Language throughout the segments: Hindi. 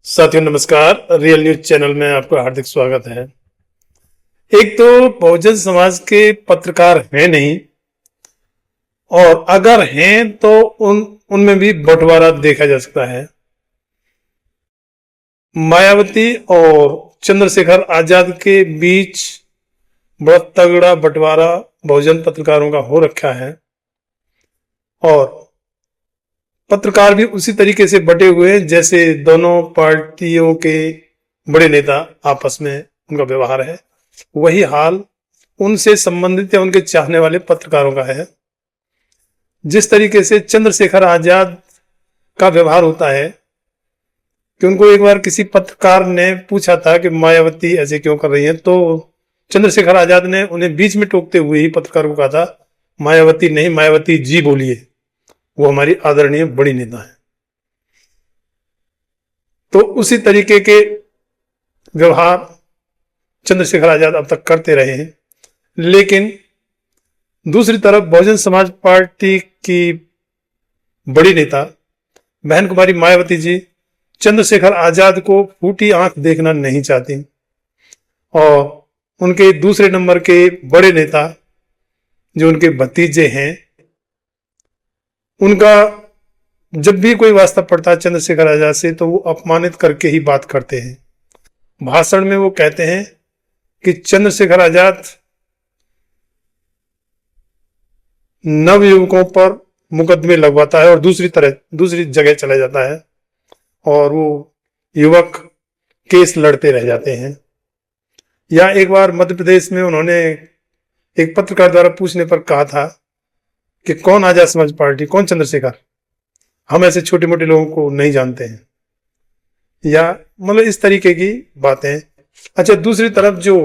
साथियों नमस्कार। रियल न्यूज चैनल में आपका हार्दिक स्वागत है। एक तो बहुजन समाज के पत्रकार हैं नहीं, और अगर हैं तो उनमें भी बंटवारा देखा जा सकता है। मायावती और चंद्रशेखर आजाद के बीच बड़ा तगड़ा बंटवारा बहुजन पत्रकारों का हो रखा है, और पत्रकार भी उसी तरीके से बटे हुए हैं जैसे दोनों पार्टियों के बड़े नेता आपस में उनका व्यवहार है। वही हाल उनसे संबंधित या उनके चाहने वाले पत्रकारों का है। जिस तरीके से चंद्रशेखर आजाद का व्यवहार होता है कि उनको एक बार किसी पत्रकार ने पूछा था कि मायावती ऐसे क्यों कर रही है, तो चंद्रशेखर आजाद ने उन्हें बीच में टोकते हुए ही पत्रकार को कहा था, मायावती नहीं मायावती जी बोलिए, वो हमारी आदरणीय बड़ी नेता है। तो उसी तरीके के व्यवहार चंद्रशेखर आजाद अब तक करते रहे हैं। लेकिन दूसरी तरफ बहुजन समाज पार्टी की बड़ी नेता बहन कुमारी मायावती जी चंद्रशेखर आजाद को फूटी आंख देखना नहीं चाहती, और उनके दूसरे नंबर के बड़े नेता जो उनके भतीजे हैं, उनका जब भी कोई वास्ता पड़ता है चंद्रशेखर आजाद से तो वो अपमानित करके ही बात करते हैं। भाषण में वो कहते हैं कि चंद्रशेखर आजाद नवयुवकों पर मुकदमे लगवाता है और दूसरी जगह चला जाता है, और वो युवक केस लड़ते रह जाते हैं। या एक बार मध्य प्रदेश में उन्होंने एक पत्रकार द्वारा पूछने पर कहा था कि कौन आजाद समाज पार्टी, कौन चंद्रशेखर, हम ऐसे छोटे मोटे लोगों को नहीं जानते हैं। या मतलब इस तरीके की बातें। अच्छा, दूसरी तरफ जो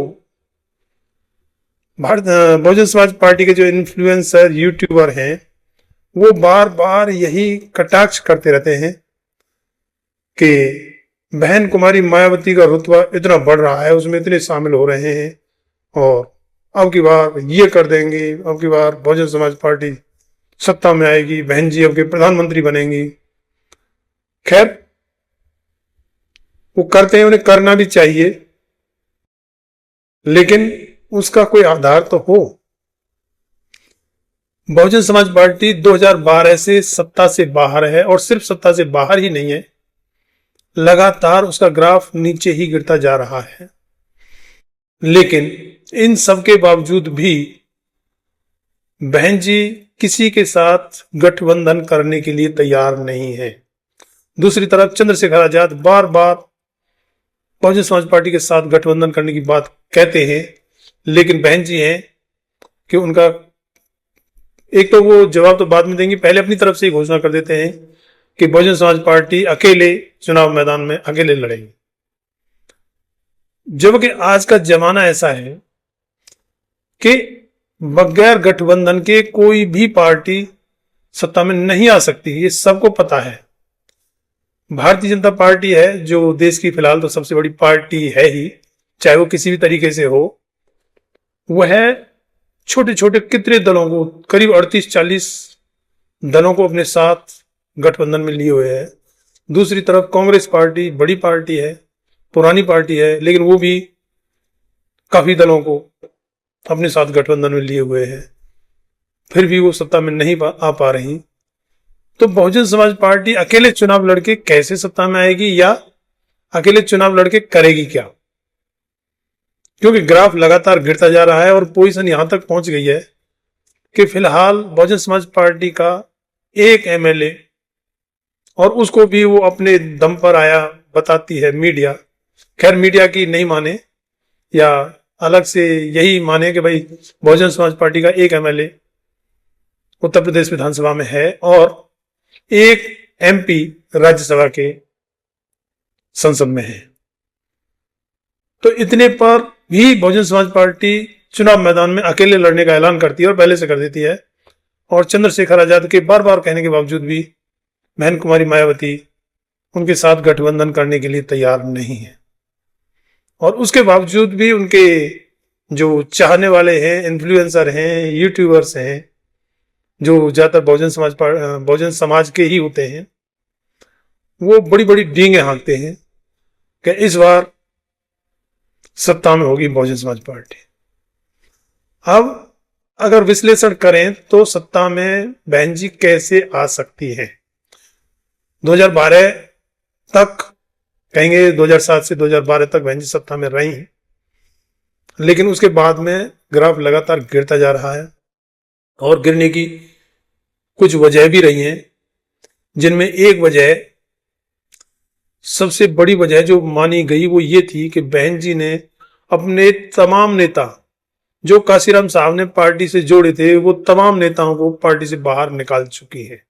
बहुजन समाज पार्टी के जो इन्फ्लुएंसर यूट्यूबर हैं, वो बार बार यही कटाक्ष करते रहते हैं कि बहन कुमारी मायावती का रुतबा इतना बढ़ रहा है, उसमें इतने शामिल हो रहे हैं, और अब की बार ये कर देंगे, अब की बार बहुजन समाज पार्टी सत्ता में आएगी, बहन जी अब के प्रधानमंत्री बनेंगी। खैर, वो करते हैं, उन्हें करना भी चाहिए, लेकिन उसका कोई आधार तो हो। बहुजन समाज पार्टी 2012 से सत्ता से बाहर है, और सिर्फ सत्ता से बाहर ही नहीं है, लगातार उसका ग्राफ नीचे ही गिरता जा रहा है। लेकिन इन सब के बावजूद भी बहन जी किसी के साथ गठबंधन करने के लिए तैयार नहीं है। दूसरी तरफ चंद्रशेखर आजाद बार बार बहुजन समाज पार्टी के साथ गठबंधन करने की बात कहते हैं, लेकिन बहन जी हैं कि उनका एक तो वो जवाब तो बाद में देंगे, पहले अपनी तरफ से ही घोषणा कर देते हैं कि बहुजन समाज पार्टी अकेले चुनाव मैदान में अकेले लड़ेगी। जबकि आज का जमाना ऐसा है कि बगैर गठबंधन के कोई भी पार्टी सत्ता में नहीं आ सकती, ये सबको पता है। भारतीय जनता पार्टी है जो देश की फिलहाल तो सबसे बड़ी पार्टी है ही, चाहे वो किसी भी तरीके से हो। वह छोटे छोटे कितने दलों को, करीब 38-40 दलों को अपने साथ गठबंधन में लिए हुए है। दूसरी तरफ कांग्रेस पार्टी बड़ी पार्टी है, पुरानी पार्टी है, लेकिन वो भी काफी दलों को अपने साथ गठबंधन में लिए हुए है, फिर भी वो सत्ता में नहीं आ पा रही। तो बहुजन समाज पार्टी अकेले चुनाव लड़के कैसे सत्ता में आएगी, या अकेले चुनाव लड़के करेगी क्या? क्योंकि ग्राफ लगातार गिरता जा रहा है, और पोजीशन यहां तक पहुंच गई है कि फिलहाल बहुजन समाज पार्टी का एक एमएलए, और उसको भी वो अपने दम पर आया बताती है मीडिया। खैर, मीडिया की नहीं माने, या अलग से यही माने कि भाई बहुजन समाज पार्टी का एक एमएलए उत्तर प्रदेश विधानसभा में है, और एक एमपी राज्यसभा के संसद में है। तो इतने पर भी बहुजन समाज पार्टी चुनाव मैदान में अकेले लड़ने का ऐलान करती है, और पहले से कर देती है। और चंद्रशेखर आजाद के बार बार कहने के बावजूद भी बहन कुमारी मायावती उनके साथ गठबंधन करने के लिए तैयार नहीं है। और उसके बावजूद भी उनके जो चाहने वाले हैं, इन्फ्लुएंसर हैं, यूट्यूबर्स हैं, जो ज्यादातर बहुजन समाज के ही होते हैं, वो बड़ी बड़ी डींगे हाँकते हैं कि इस बार सत्ता में होगी बहुजन समाज पार्टी। अब अगर विश्लेषण करें तो सत्ता में बहन जी कैसे आ सकती है। 2012 तक कहेंगे, 2007 से 2012 तक बहन जी सत्ता में रही, लेकिन उसके बाद में ग्राफ लगातार गिरता जा रहा है और गिरने की कुछ वजह भी रही हैं, जिनमें एक वजह, सबसे बड़ी वजह जो मानी गई वो ये थी कि बहन जी ने अपने तमाम नेता जो काशीराम साहब ने पार्टी से जोड़े थे वो तमाम नेताओं को पार्टी से बाहर निकाल चुकी है।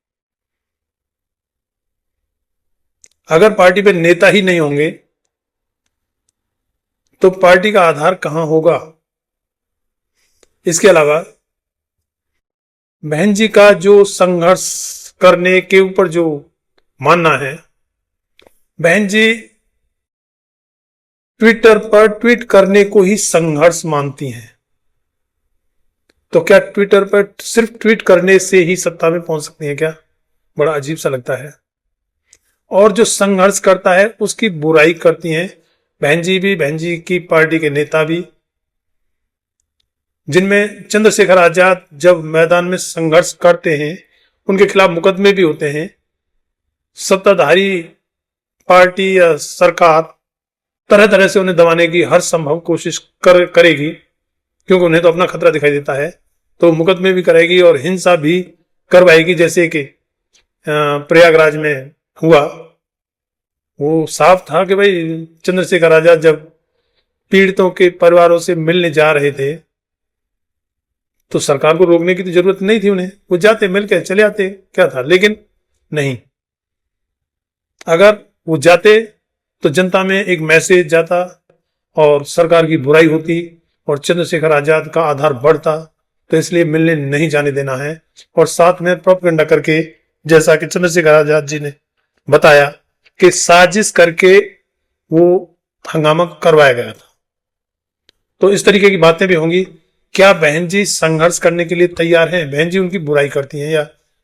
अगर पार्टी पे नेता ही नहीं होंगे तो पार्टी का आधार कहां होगा। इसके अलावा बहन जी का जो संघर्ष करने के ऊपर जो मानना है, बहन जी ट्विटर पर ट्वीट करने को ही संघर्ष मानती हैं। तो क्या ट्विटर पर सिर्फ ट्वीट करने से ही सत्ता में पहुंच सकती है क्या? बड़ा अजीब सा लगता है। और जो संघर्ष करता है उसकी बुराई करती हैं बहन जी भी, बहन जी की पार्टी के नेता भी, जिनमें चंद्रशेखर आजाद जब मैदान में संघर्ष करते हैं उनके खिलाफ मुकदमे भी होते हैं। सत्ताधारी पार्टी या सरकार तरह तरह से उन्हें दबाने की हर संभव कोशिश करेगी, क्योंकि उन्हें तो अपना खतरा दिखाई देता है, तो मुकदमे भी करेगी और हिंसा भी करवाएगी। जैसे कि प्रयागराज में हुआ, वो साफ था कि भाई चंद्रशेखर आजाद जब पीड़ितों के परिवारों से मिलने जा रहे थे तो सरकार को रोकने की तो जरूरत नहीं थी उन्हें, वो जाते मिलकर चले आते, क्या था। लेकिन नहीं, अगर वो जाते तो जनता में एक मैसेज जाता और सरकार की बुराई होती और चंद्रशेखर आजाद का आधार बढ़ता। तो इसलिए मिलने नहीं जाने देना है। और साथ में प्रोपेगेंडा करके, जैसा कि चंद्रशेखर आजाद जी ने बताया कि साजिश करके वो हंगामा करवाया गया था। तो इस तरीके की बातें भी होंगी। क्या बहन जी संघर्ष करने के लिए तैयार हैं? बहन जी उनकी बुराई करती हैं, या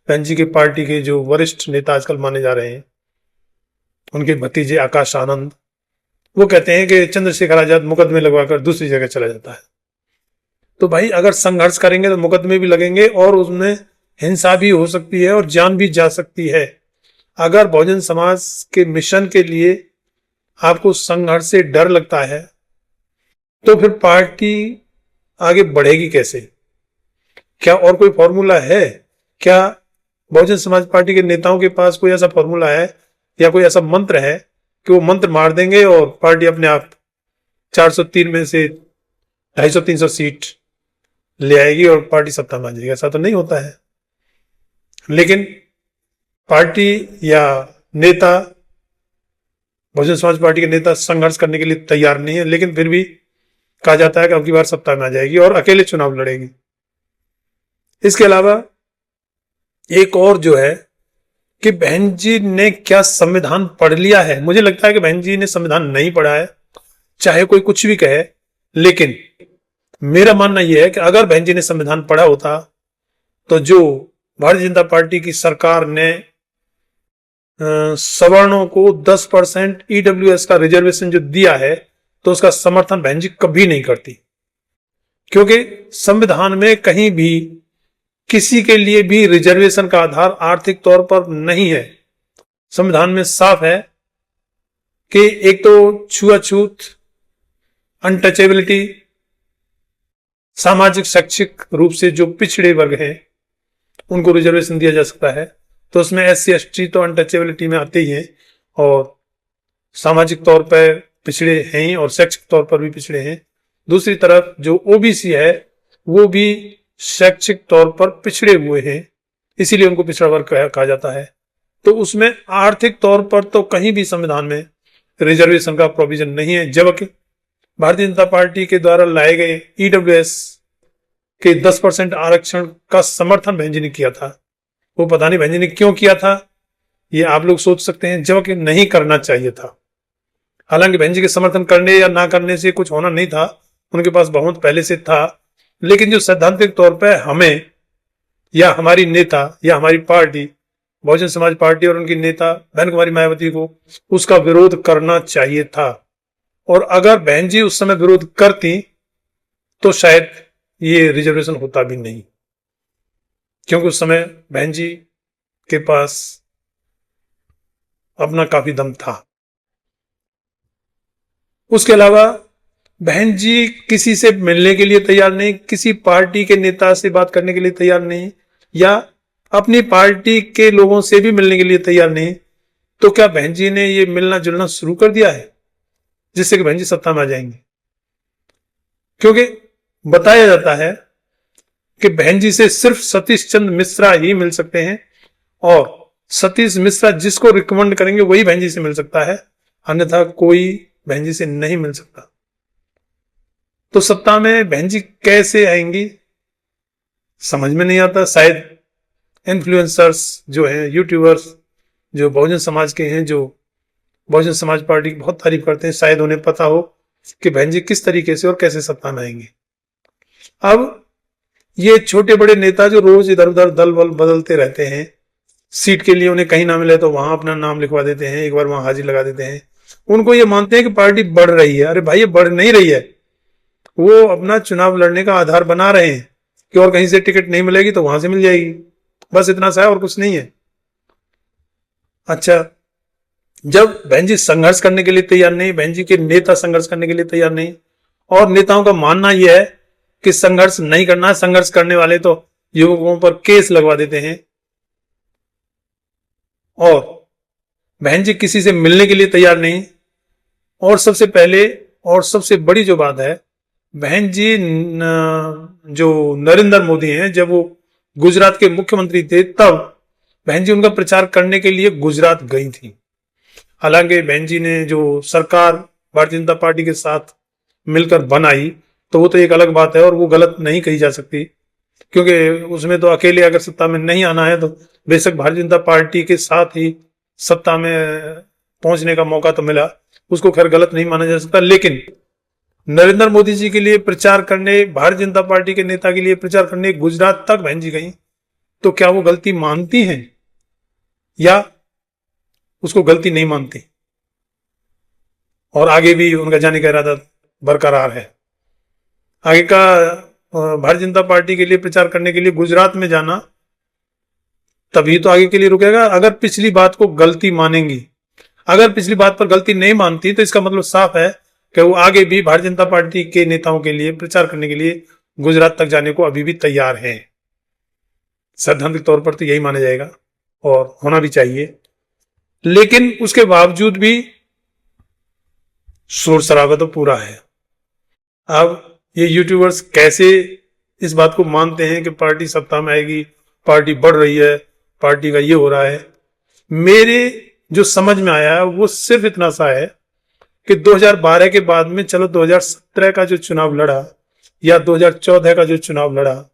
बहन जी की पार्टी के जो वरिष्ठ नेता आजकल माने जा रहे हैं, उनके भतीजे आकाश आनंद, वो कहते हैं कि चंद्रशेखर आजाद मुकदमे लगवाकर दूसरी जगह चला जाता है। तो भाई अगर संघर्ष करेंगे तो मुकदमे भी लगेंगे और उसमें हिंसा भी हो सकती है और जान भी जा सकती है। अगर बहुजन समाज के मिशन के लिए आपको संघर्ष से डर लगता है तो फिर पार्टी आगे बढ़ेगी कैसे? क्या और कोई फॉर्मूला है? क्या बहुजन समाज पार्टी के नेताओं के पास कोई ऐसा फॉर्मूला है या कोई ऐसा मंत्र है कि वो मंत्र मार देंगे और पार्टी अपने आप 403 में से 250-300 सीट ले आएगी और पार्टी सत्ता में आ जाएगी? ऐसा तो नहीं होता है। लेकिन पार्टी या नेता, बहुजन समाज पार्टी के नेता संघर्ष करने के लिए तैयार नहीं है, लेकिन फिर भी कहा जाता है कि अगली बार सत्ता में आ जाएगी और अकेले चुनाव लड़ेगी। इसके अलावा एक और जो है कि बहन जी ने क्या संविधान पढ़ लिया है? मुझे लगता है कि बहन जी ने संविधान नहीं पढ़ा है, चाहे कोई कुछ भी कहे। लेकिन मेरा मानना यह है कि अगर बहन जी ने संविधान पढ़ा होता तो जो भारतीय जनता पार्टी की सरकार ने सवर्णों को 10% ईडब्ल्यूएस का रिजर्वेशन जो दिया है, तो उसका समर्थन बहन जी कभी नहीं करती। क्योंकि संविधान में कहीं भी किसी के लिए भी रिजर्वेशन का आधार आर्थिक तौर पर नहीं है। संविधान में साफ है कि एक तो छुआछूत, अनटचेबिलिटी, सामाजिक शैक्षिक रूप से जो पिछड़े वर्ग हैं उनको रिजर्वेशन दिया जा सकता है। तो उसमें SC ST तो अनटचेबिलिटी में आते ही हैं और सामाजिक तौर पर पिछड़े हैं और शैक्षिक तौर पर भी पिछड़े हैं। दूसरी तरफ जो OBC है वो भी शैक्षिक तौर पर पिछड़े हुए हैं, इसीलिए उनको पिछड़ा वर्ग कहा जाता है। तो उसमें आर्थिक तौर पर तो कहीं भी संविधान में रिजर्वेशन का प्रोविजन नहीं है। जबकि भारतीय जनता पार्टी के द्वारा लाए गए EWS के 10% आरक्षण का समर्थन बहन जी ने किया था। वो पता नहीं बहन जी ने क्यों किया था, ये आप लोग सोच सकते हैं, जबकि नहीं करना चाहिए था। हालांकि बहन जी के समर्थन करने या ना करने से कुछ होना नहीं था, उनके पास बहुमत पहले से था। लेकिन जो सैद्धांतिक तौर पर हमें या हमारी नेता या हमारी पार्टी बहुजन समाज पार्टी और उनकी नेता बहन कुमारी मायावती को उसका विरोध करना चाहिए था। और अगर बहन जी उस समय विरोध करती तो शायद ये रिजर्वेशन होता भी नहीं, क्योंकि उस समय बहन जी के पास अपना काफी दम था। उसके अलावा बहन जी किसी से मिलने के लिए तैयार नहीं, किसी पार्टी के नेता से बात करने के लिए तैयार नहीं, या अपनी पार्टी के लोगों से भी मिलने के लिए तैयार नहीं। तो क्या बहन जी ने ये मिलना जुलना शुरू कर दिया है जिससे कि बहन जी सत्ता में आ जाएंगे? क्योंकि बताया जाता है कि बहन जी से सिर्फ सतीश चंद्र मिश्रा ही मिल सकते हैं, और सतीश मिश्रा जिसको रिकमेंड करेंगे वही बहन जी से मिल सकता है, अन्यथा कोई बहन जी से नहीं मिल सकता। तो सत्ता में बहन जी कैसे आएंगी समझ में नहीं आता। शायद इन्फ्लुएंसर्स जो हैं, यूट्यूबर्स जो बहुजन समाज के हैं, जो बहुजन समाज पार्टी की बहुत तारीफ करते हैं, शायद उन्हें पता हो कि बहन जी किस तरीके से और कैसे सत्ता में आएंगे। अब ये छोटे बड़े नेता जो रोज इधर उधर दल बल बदलते रहते हैं, सीट के लिए उन्हें कहीं ना मिले तो वहां अपना नाम लिखवा देते हैं, एक बार वहां हाजिर लगा देते हैं। उनको ये मानते हैं कि पार्टी बढ़ रही है। अरे भाई, ये बढ़ नहीं रही है, वो अपना चुनाव लड़ने का आधार बना रहे हैं कि और कहीं से टिकट नहीं मिलेगी तो वहां से मिल जाएगी, बस इतना सा है और कुछ नहीं है। अच्छा, जब बहन जी संघर्ष करने के लिए तैयार नहीं, बहन जी के नेता संघर्ष करने के लिए तैयार नहीं, और नेताओं का मानना यह है कि संघर्ष नहीं करना है, संघर्ष करने वाले तो युवकों पर केस लगवा देते हैं, और बहन जी किसी से मिलने के लिए तैयार नहीं। और सबसे पहले और सबसे बड़ी जो बात है, बहन जी जो नरेंद्र मोदी हैं, जब वो गुजरात के मुख्यमंत्री थे तब बहन जी उनका प्रचार करने के लिए गुजरात गई थी। हालांकि बहन जी ने जो सरकार भारतीय जनता पार्टी के साथ मिलकर बनाई तो वो तो एक अलग बात है और वो गलत नहीं कही जा सकती, क्योंकि उसमें तो अकेले अगर सत्ता में नहीं आना है तो बेशक भारतीय जनता पार्टी के साथ ही सत्ता में पहुंचने का मौका तो मिला, उसको खैर गलत नहीं माना जा सकता। लेकिन नरेंद्र मोदी जी के लिए प्रचार करने, भारतीय जनता पार्टी के नेता के लिए प्रचार करने गुजरात तक बहन जी गई, तो क्या वो गलती मानती हैं या उसको गलती नहीं मानती? और आगे भी उनका जाने का इरादा बरकरार है। आगे का भारतीय जनता पार्टी के लिए प्रचार करने के लिए गुजरात में जाना तभी तो आगे के लिए रुकेगा। अगर पिछली बात को गलती मानेंगी, अगर पिछली बात पर गलती नहीं मानती तो इसका मतलब साफ है कि वो आगे भी भारतीय जनता पार्टी के नेताओं के लिए प्रचार करने के लिए गुजरात तक जाने को अभी भी तैयार है। सैद्धांतिक तौर पर तो यही माना जाएगा और होना भी चाहिए। लेकिन उसके बावजूद भी शोर शराबा तो पूरा है। अब ये यूट्यूबर्स कैसे इस बात को मानते हैं कि पार्टी सत्ता में आएगी, पार्टी बढ़ रही है, पार्टी का ये हो रहा है? मेरे जो समझ में आया वो सिर्फ इतना सा है कि 2012 के बाद में, चलो 2017 का जो चुनाव लड़ा या 2014 का जो चुनाव लड़ा,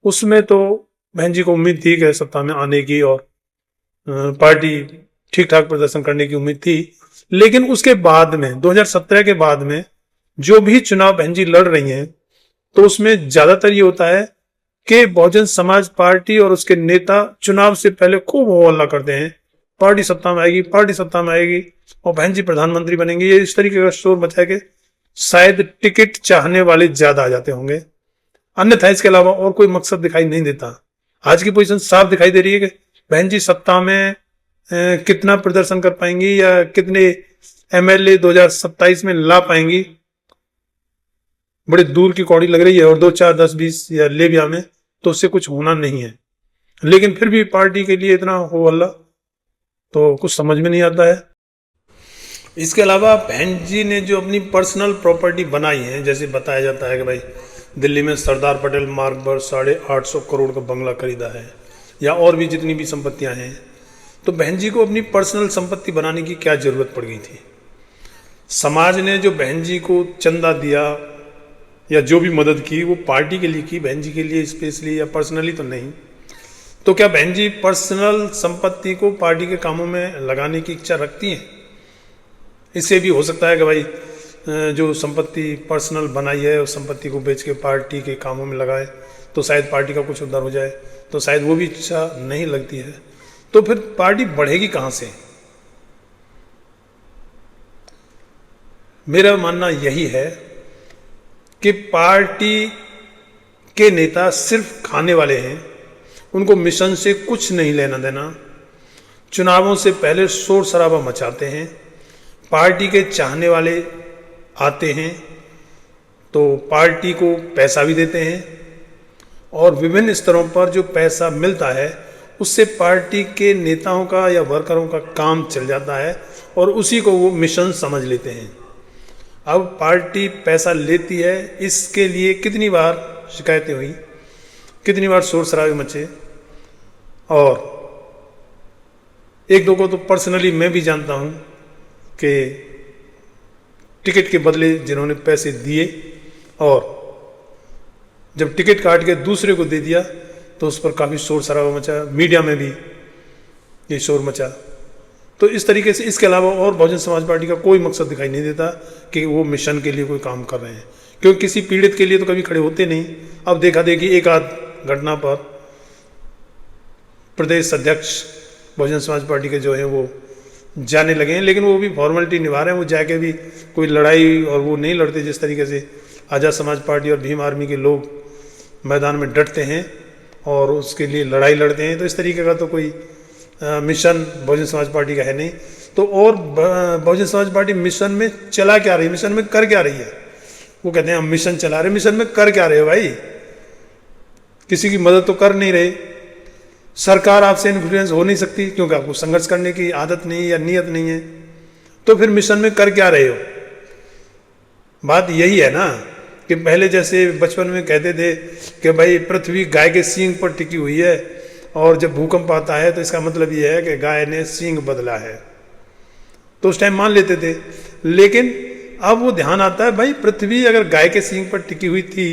उसमें तो बहन जी को उम्मीद थी कि सत्ता में आने की और पार्टी ठीक ठाक प्रदर्शन करने की उम्मीद थी। लेकिन उसके बाद में 2017 के बाद में जो भी चुनाव बहन जी लड़ रही हैं तो उसमें ज्यादातर ये होता है कि बहुजन समाज पार्टी और उसके नेता चुनाव से पहले खूब हो हल्ला करते हैं, पार्टी सत्ता में आएगी, पार्टी सत्ता में आएगी और बहन जी प्रधानमंत्री बनेंगे। ये इस तरीके का शोर मचा के शायद टिकट चाहने वाले ज्यादा आ जाते होंगे, अन्यथा इसके अलावा और कोई मकसद दिखाई नहीं देता। आज की पोजीशन साफ दिखाई दे रही है कि बहन जी सत्ता में कितना प्रदर्शन कर पाएंगी या कितने एमएलए 2027 में ला पाएंगी, बड़े दूर की कौड़ी लग रही है। और 2, 4, 10, 20 या ले भी में तो उससे कुछ होना नहीं है। लेकिन फिर भी पार्टी के लिए इतना हो हल्ला तो कुछ समझ में नहीं आता है। इसके अलावा बहन जी ने जो अपनी पर्सनल प्रॉपर्टी बनाई है, जैसे बताया जाता है कि भाई दिल्ली में सरदार पटेल मार्ग पर 850 करोड़ का बंगला खरीदा है या और भी जितनी भी संपत्तियां हैं, तो बहन जी को अपनी पर्सनल संपत्ति बनाने की क्या जरूरत पड़ गई थी? समाज ने जो बहन जी को चंदा दिया या जो भी मदद की वो पार्टी के लिए की, बहन जी के लिए स्पेशली या पर्सनली तो नहीं। तो क्या बहन जी पर्सनल संपत्ति को पार्टी के कामों में लगाने की इच्छा रखती हैं? इससे भी हो सकता है कि भाई जो संपत्ति पर्सनल बनाई है उस संपत्ति को बेच के पार्टी के कामों में लगाए तो शायद पार्टी का कुछ उद्धार हो जाए, तो शायद वो भी इच्छा नहीं लगती है। तो फिर पार्टी बढ़ेगी कहां से? मेरा मानना यही है कि पार्टी के नेता सिर्फ खाने वाले हैं, उनको मिशन से कुछ नहीं लेना देना। चुनावों से पहले शोर शराबा मचाते हैं, पार्टी के चाहने वाले आते हैं तो पार्टी को पैसा भी देते हैं और विभिन्न स्तरों पर जो पैसा मिलता है उससे पार्टी के नेताओं का या वर्करों का काम चल जाता है और उसी को वो मिशन समझ लेते हैं। अब पार्टी पैसा लेती है, इसके लिए कितनी बार शिकायतें हुई, कितनी बार शोर शराबे मचे, और एक दो को तो पर्सनली मैं भी जानता हूं कि टिकट के बदले जिन्होंने पैसे दिए और जब टिकट काट के दूसरे को दे दिया तो उस पर काफ़ी शोर शराबा मचा, मीडिया में भी ये शोर मचा। तो इस तरीके से इसके अलावा और बहुजन समाज पार्टी का कोई मकसद दिखाई नहीं देता कि वो मिशन के लिए कोई काम कर रहे हैं, क्योंकि किसी पीड़ित के लिए तो कभी खड़े होते नहीं। अब देखा देखी एक आध घटना पर प्रदेश अध्यक्ष बहुजन समाज पार्टी के जो है वो जाने लगे हैं, लेकिन वो भी फॉर्मेलिटी निभा रहे हैं। वो जाके भी कोई लड़ाई और वो नहीं लड़ते जिस तरीके से आज़ाद समाज पार्टी और भीम आर्मी के लोग मैदान में डटते हैं और उसके लिए लड़ाई लड़ते हैं। तो इस तरीके का तो कोई मिशन बहुजन समाज पार्टी का है नहीं। तो और बहुजन समाज पार्टी मिशन में चला क्या रही है, मिशन में कर क्या रही है? वो कहते हैं हम मिशन चला रहे, मिशन में कर क्या रहे हो भाई? किसी की मदद तो कर नहीं रहे, सरकार आपसे इन्फ्लुएंस हो नहीं सकती क्योंकि आपको संघर्ष करने की आदत नहीं या नीयत नहीं है, तो फिर मिशन में कर क्या रहे हो? बात यही है ना कि पहले जैसे बचपन में कहते थे कि भाई पृथ्वी गाय के सींग पर टिकी हुई है और जब भूकंप आता है तो इसका मतलब ये है कि गाय ने सींग बदला है, तो उस टाइम मान लेते थे। लेकिन अब वो ध्यान आता है भाई पृथ्वी अगर गाय के सींग पर टिकी हुई थी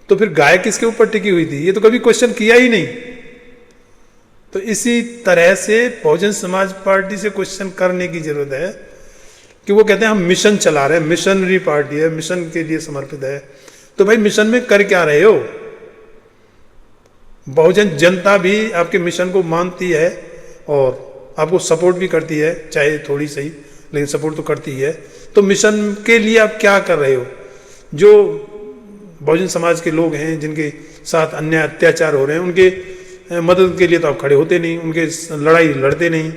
तो फिर गाय किसके ऊपर टिकी हुई थी? ये तो कभी क्वेश्चन किया ही नहीं। तो इसी तरह से बहुजन समाज पार्टी से क्वेश्चन करने की जरूरत है कि वो कहते हैं हम मिशन चला रहे हैं, मिशनरी पार्टी है, मिशन के लिए समर्पित है। तो भाई मिशन में कर क्या रहे हो? बहुजन जनता भी आपके मिशन को मानती है और आपको सपोर्ट भी करती है, चाहे थोड़ी सही लेकिन सपोर्ट तो करती है। तो मिशन के लिए आप क्या कर रहे हो? जो बहुजन समाज के लोग हैं जिनके साथ अन्याय अत्याचार हो रहे हैं उनके मदद के लिए तो आप खड़े होते नहीं, उनके लड़ाई लड़ते नहीं,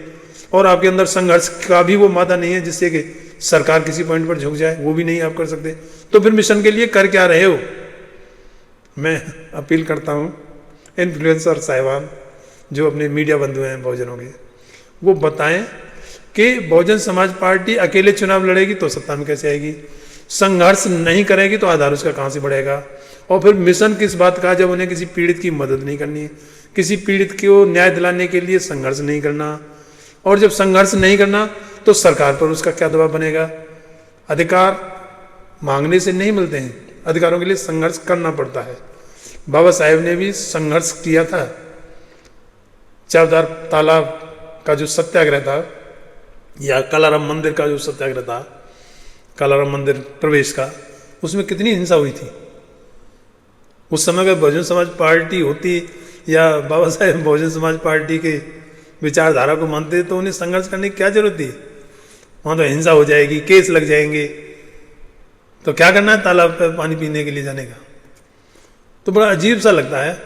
और आपके अंदर संघर्ष का भी वो मादा नहीं है जिससे कि सरकार किसी पॉइंट पर झुक जाए, वो भी नहीं आप कर सकते। तो फिर मिशन के लिए कर क्या रहे हो? मैं अपील करता हूँ इन्फ्लुएंसर साहिबान जो अपने मीडिया बंधु हैं बहुजनों के, वो बताएं कि बहुजन समाज पार्टी अकेले चुनाव लड़ेगी तो सत्ता में कैसे आएगी, संघर्ष नहीं करेगी तो आधार उसका कहाँ से बढ़ेगा, और फिर मिशन किस बात का जब उन्हें किसी पीड़ित की मदद नहीं करनी है, किसी पीड़ित को न्याय दिलाने के लिए संघर्ष नहीं करना, और जब संघर्ष नहीं करना तो सरकार पर उसका क्या दबाव बनेगा? अधिकार मांगने से नहीं मिलते हैं, अधिकारों के लिए संघर्ष करना पड़ता है। बाबा साहेब ने भी संघर्ष किया था। चावदार तालाब का जो सत्याग्रह था या कालाराम मंदिर का जो सत्याग्रह था, कालाराम मंदिर प्रवेश का, उसमें कितनी हिंसा हुई थी। उस समय अगर बहुजन समाज पार्टी होती या बाबा साहेब बहुजन समाज पार्टी के विचारधारा को मानते तो उन्हें संघर्ष करने की क्या जरूरत थी? वहां तो हिंसा हो जाएगी, केस लग जाएंगे, तो क्या करना है तालाब पर पानी पीने के लिए जाने का? तो बड़ा अजीब सा लगता है।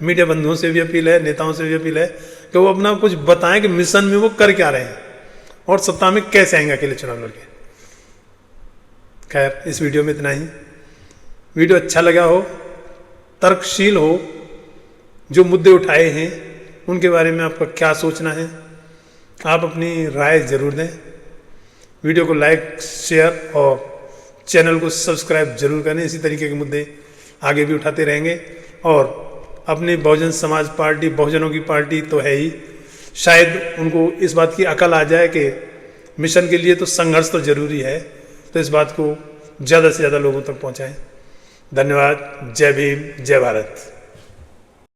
मीडिया बंधुओं से भी अपील है, नेताओं से भी अपील है कि वो अपना कुछ बताएं कि मिशन में वो कर क्या रहे हैं और सत्ता में कैसे आएंगे अकेले चुनाव लड़के। खैर, इस वीडियो में इतना ही। वीडियो अच्छा लगा हो, तर्कशील हो, जो मुद्दे उठाए हैं उनके बारे में आपका क्या सोचना है, आप अपनी राय जरूर दें। वीडियो को लाइक, शेयर और चैनल को सब्सक्राइब जरूर करें। इसी तरीके के मुद्दे आगे भी उठाते रहेंगे और अपनी बहुजन समाज पार्टी बहुजनों की पार्टी तो है ही, शायद उनको इस बात की अकल आ जाए कि मिशन के लिए तो संघर्ष तो जरूरी है, तो इस बात को ज़्यादा से ज़्यादा लोगों तक पहुंचाएं। धन्यवाद। जय भीम, जय भारत।